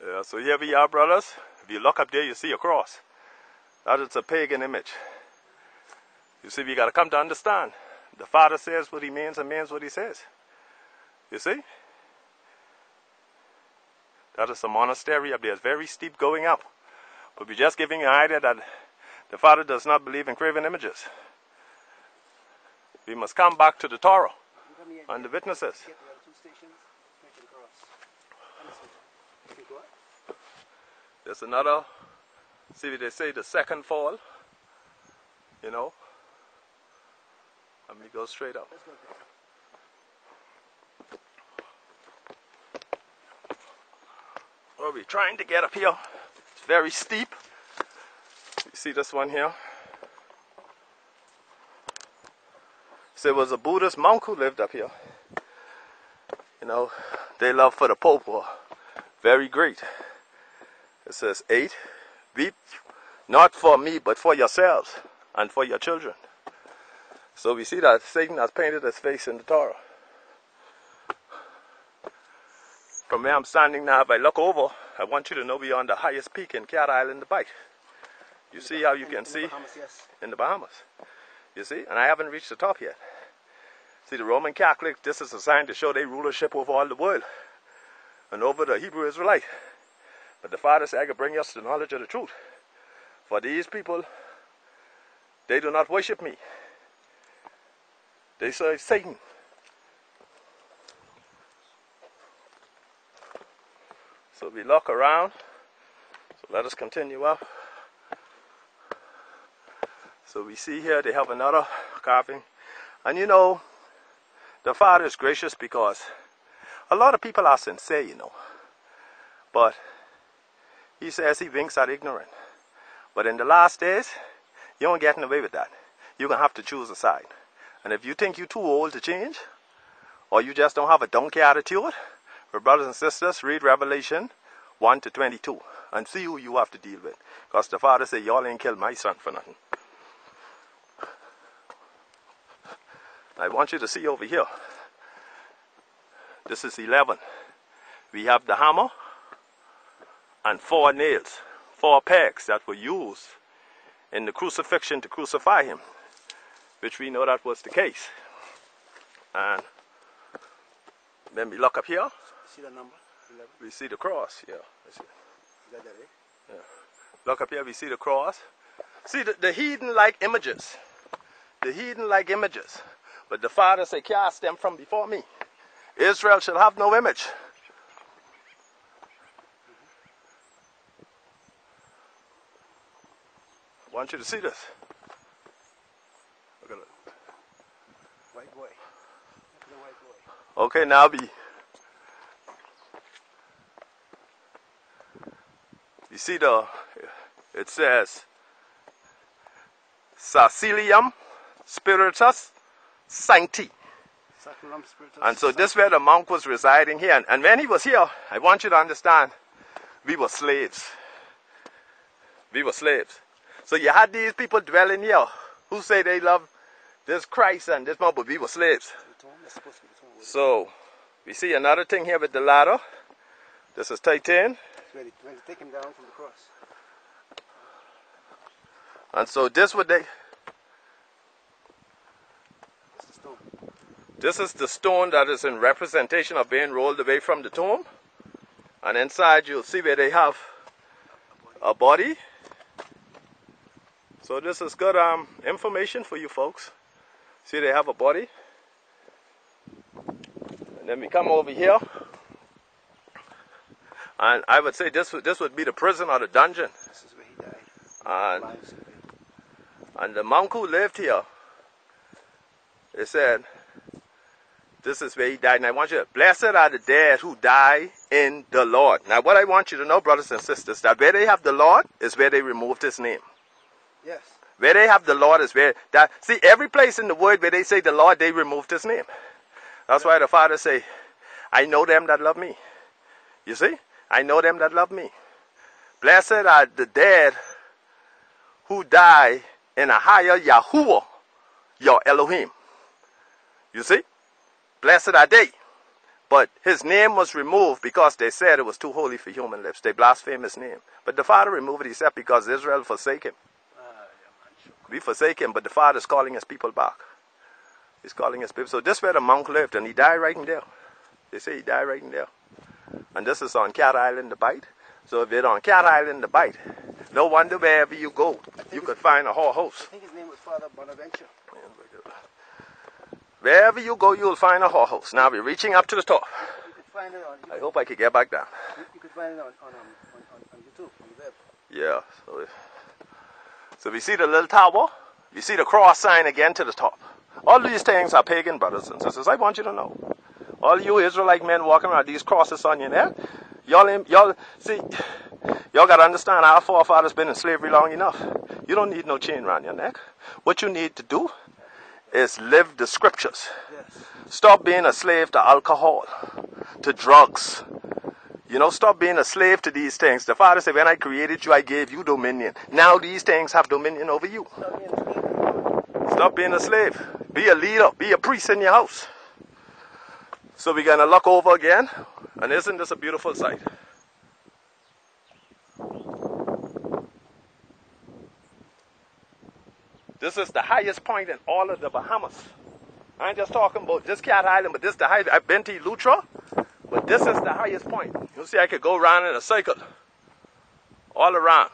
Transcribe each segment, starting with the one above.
Yeah, so here we are, brothers. If you look up there, you see a cross. That is a pagan image. You see, we got to come to understand. The Father says what he means and means what he says. You see? That is a monastery up there. It's very steep going up. But we're just giving you an idea that the Father does not believe in graven images. We must come back to the Torah and the witnesses. There's another, see what they say, the second fall, you know. Let me go straight up. Well, we're trying to get up here. It's very steep. You see this one here? So it was a Buddhist monk who lived up here. You know, their love for the Pope were very great. It says 8, weep not for me but for yourselves and for your children. So we see that Satan has painted his face in the Torah. From where I'm standing now, if I look over, I want you to know we're on the highest peak in Cat Island, the Bight. You see how you can see? In the Bahamas. You see? And I haven't reached the top yet. See, the Roman Catholic, this is a sign to show their rulership over all the world and over the Hebrew Israelite. But the Father said, I can bring us to the knowledge of the truth. For these people, they do not worship me. They serve Satan. So we look around. So let us continue up. So we see here they have another carving. And you know, the Father is gracious because a lot of people are sincere, you know. But he says he winks at ignorant. But in the last days, you ain't getting away with that. You're going to have to choose a side. And if you think you're too old to change, or you just don't have a donkey attitude, for brothers and sisters, read Revelation 1 to 22 and see who you have to deal with. Because the Father said, y'all ain't killed my son for nothing. I want you to see over here. This is 11. We have the hammer and 4 nails, 4 pegs that were used in the crucifixion to crucify him, which we know that was the case. And then we look up here. See the number? 11. We see the cross. Yeah. Is that it? Yeah. Look up here. We see the cross. See the heathen like images. The heathen like images. But the Father said, cast them from before me. Israel shall have no image. I want you to see this. Look at it. White boy. The white boy. Okay, now you see it says Sacilium Spiritus Sancti. And so this is where the monk was residing here. And when he was here, I want you to understand, we were slaves. We were slaves. So you had these people dwelling here who say they love this Christ and this monk, but we were slaves. So we see another thing here with the ladder. This is Titan. Ready to take him down from the cross. And so this would they. This is the stone that is in representation of being rolled away from the tomb. And inside you'll see where they have a body. So this is good information for you folks. See, they have a body. And then we come over here. And I would say this would be the prison or the dungeon. This is where he died. And the monk who lived here, they said, this is where he died. And I want you to, blessed are the dead who die in the Lord. Now what I want you to know, brothers and sisters, that where they have the Lord is where they removed his name. Yes. Where they have the Lord is where, that. See, every place in the word where they say the Lord, they removed his name. That's why the Father say, I know them that love me. You see? I know them that love me. Blessed are the dead who die in a higher Yahuwah, your Elohim. You see? Blessed are they. But his name was removed because they said it was too holy for human lips. They blasphemed his name. But the Father removed it, he said, because Israel forsake him. We forsake him, but the Father is calling his people back. He's calling his people. So this is where the monk lived, and he died right in there. They say he died right in there. And this is on Cat Island, the Bight. So if you're on Cat Island, the Bight, no wonder wherever you go, you could find a whorehouse. I think his name was Father Bonaventure. Wherever you go, you'll find a whorehouse. Now we're reaching up to the top. You could find it on. I hope I could get back down. You could find it on YouTube, on the web. Yeah. So we see the little tower. You see the cross sign again to the top. All these things are pagan, brothers and sisters. I want you to know. All you Israelite men walking around these crosses on your neck, y'all see, y'all got to understand our forefathers been in slavery long enough. You don't need no chain around your neck. What you need to do is live the scriptures. Yes. Stop being a slave to alcohol, to drugs. You know, stop being a slave to these things. The Father said, when I created you, I gave you dominion. Now these things have dominion over you. Stop being a slave. Be a leader. Be a priest in your house. So we're going to look over again. And isn't this a beautiful sight? This is the highest point in all of the Bahamas. I ain't just talking about this Cat Island, but this is the highest. I've been to Lutra, but this is the highest point. You see, I could go around in a circle. All around.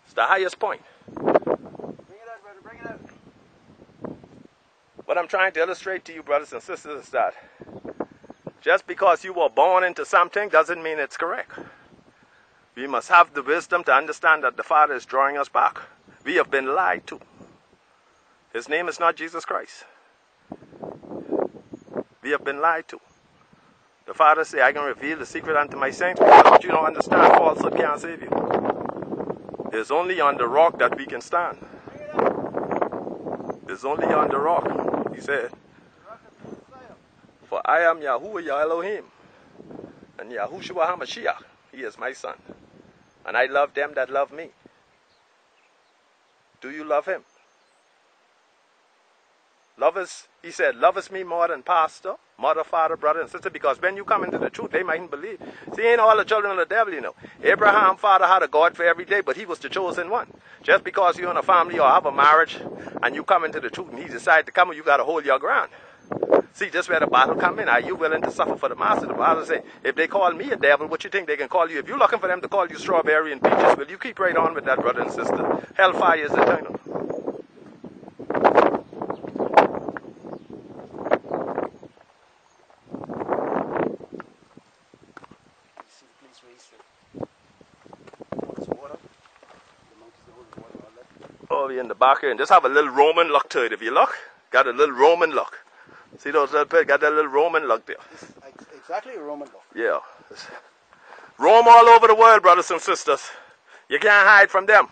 It's the highest point. Bring it out, brother, bring it out. What I'm trying to illustrate to you, brothers and sisters, is that just because you were born into something doesn't mean it's correct. We must have the wisdom to understand that the Father is drawing us back. We have been lied to. His name is not Jesus Christ. We have been lied to. The Father said, I can reveal the secret unto my saints, but you don't understand, falsehood can't save you. It's only on the rock that we can stand. It's only on the rock, he said. For I am Yahuwah Yah Elohim, and Yahushua HaMashiach, he is my son. And I love them that love me. Do you love him? He said, lovest me more than pastor, mother, father, brother, and sister, because when you come into the truth, they mightn't believe. See, ain't all the children of the devil, you know. Abraham's father had a God for every day, but he was the chosen one. Just because you're in a family or have a marriage, and you come into the truth, and he decided to come, you got to hold your ground. See, just where the battle come in. Are you willing to suffer for the master? The Bible say, if they call me a devil, what you think they can call you? If you're looking for them to call you strawberry and peaches, will you keep right on with that, brother and sister? Hellfire is eternal. Oh, we're in the back here, and just have a little Roman look to it. If you look, got a little Roman look. See those little pits? Got that little Roman look there. It's exactly a Roman look. Yeah. Rome all over the world, brothers and sisters. You can't hide from them.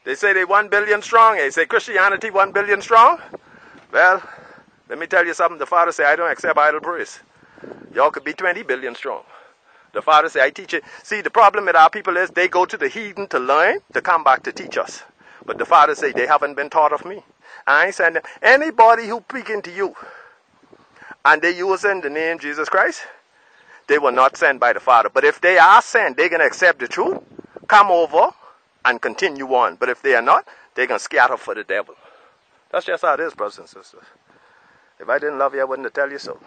They say they 1 billion strong. They say Christianity 1 billion strong. Well, let me tell you something. The Father say, I don't accept idle praise. Y'all could be 20 billion strong. The Father say, I teach it. See, the problem with our people is they go to the heathen to learn, to come back to teach us. But the Father say, they haven't been taught of me. I ain't sending them. Anybody who speaking to you, and they using the name Jesus Christ, they were not sent by the Father. But if they are sent, they're going to accept the truth, come over, and continue on. But if they are not, they're going to scatter for the devil. That's just how it is, brothers and sisters. If I didn't love you, I wouldn't have tell you so.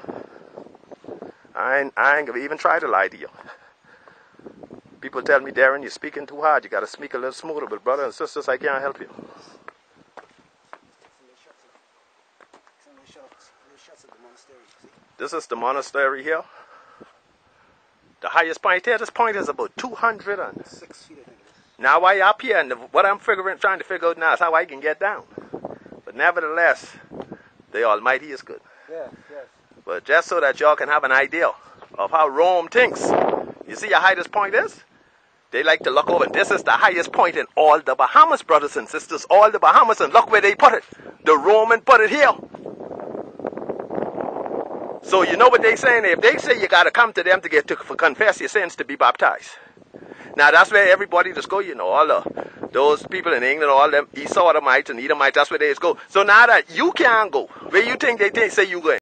I ain't going to even try to lie to you. People tell me, Darren, you're speaking too hard. You got to speak a little smoother. But brothers and sisters, I can't help you. This is the monastery here. The highest point here, this point is about 206 feet. Now I up here, and what I'm trying to figure out now is how I can get down. But nevertheless, the Almighty is good. Yes, yes. But just so that y'all can have an idea of how Rome thinks. You see how high this point is? They like to look over. This is the highest point in all the Bahamas, brothers and sisters. All the Bahamas, and look where they put it. The Roman put it here. So you know what they're saying? If they say you got to come to them to confess your sins to be baptized. Now that's where everybody just go, you know, all those people in England, all them Esauites and Edomites, that's where they just go. So now that you can't go, where you think they say you going?